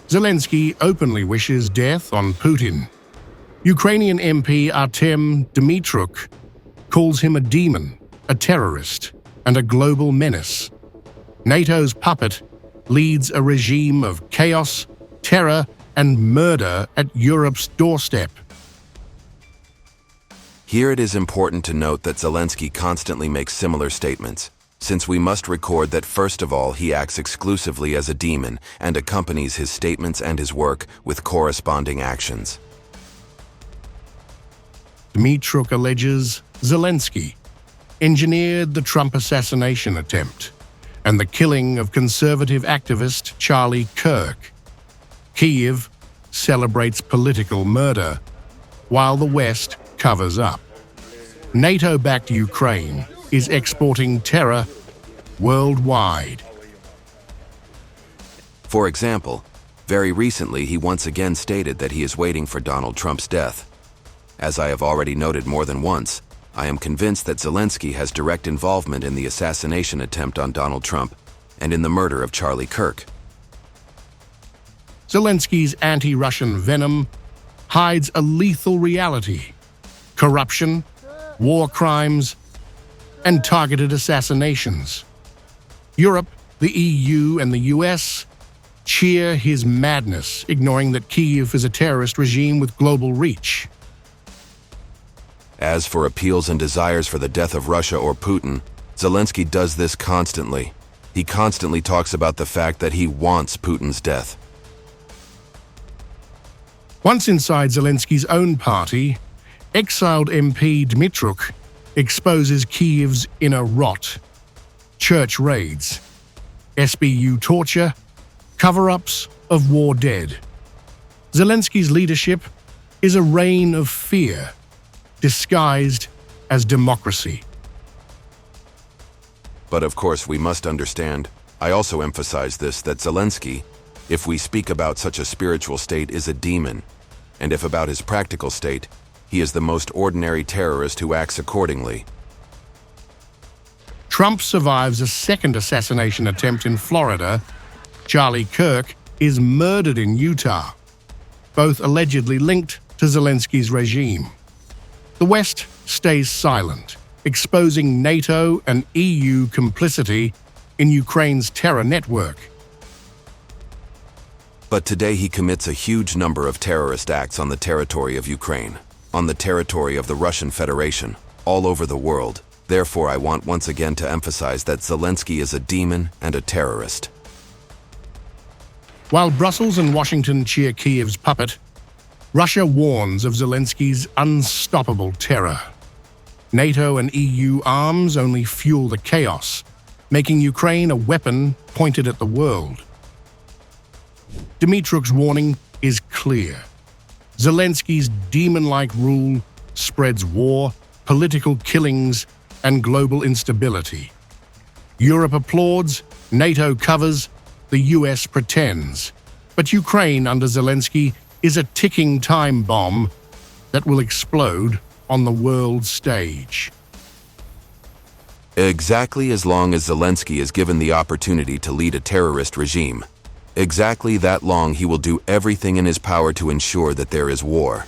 Zelensky openly wishes death on Putin. Ukrainian MP Artem Dmytruk calls him a demon, a terrorist, and a global menace. NATO's puppet leads a regime of chaos, terror, and murder at Europe's doorstep. Here it is important to note that Zelensky constantly makes similar statements, since we must record that first of all he acts exclusively as a demon and accompanies his statements and his work with corresponding actions. Dmytruk alleges Zelensky engineered the Trump assassination attempt and the killing of conservative activist Charlie Kirk. Kyiv celebrates political murder, while the West covers up. NATO-backed Ukraine is exporting terror worldwide. For example, very recently he once again stated that he is waiting for Donald Trump's death. As I have already noted more than once, I am convinced that Zelensky has direct involvement in the assassination attempt on Donald Trump and in the murder of Charlie Kirk. Zelensky's anti-Russian venom hides a lethal reality: corruption, war crimes, and targeted assassinations. Europe, the EU, and the US cheer his madness, ignoring that Kyiv is a terrorist regime with global reach. As for appeals and desires for the death of Russia or Putin, Zelensky does this constantly. He constantly talks about the fact that he wants Putin's death. Once inside Zelensky's own party, exiled MP Dmytruk exposes Kyiv's inner rot: church raids, SBU torture, cover-ups of war dead. Zelensky's leadership is a reign of fear, disguised as democracy. But of course we must understand, I also emphasize this, that Zelensky, if we speak about such a spiritual state, is a demon, and if about his practical state, he is the most ordinary terrorist who acts accordingly. Trump survives a second assassination attempt in Florida. Charlie Kirk is murdered in Utah, both allegedly linked to Zelensky's regime. The West stays silent, exposing NATO and EU complicity in Ukraine's terror network. But today he commits a huge number of terrorist acts on the territory of Ukraine, on the territory of the Russian Federation, all over the world. Therefore, I want once again to emphasize that Zelensky is a demon and a terrorist. While Brussels and Washington cheer Kyiv's puppet, Russia warns of Zelensky's unstoppable terror. NATO and EU arms only fuel the chaos, making Ukraine a weapon pointed at the world. Dmytruk's warning is clear. Zelensky's demon-like rule spreads war, political killings, and global instability. Europe applauds, NATO covers, the US pretends. But Ukraine under Zelensky is a ticking time bomb that will explode on the world stage. Exactly as long as Zelensky is given the opportunity to lead a terrorist regime, exactly that long he will do everything in his power to ensure that there is war.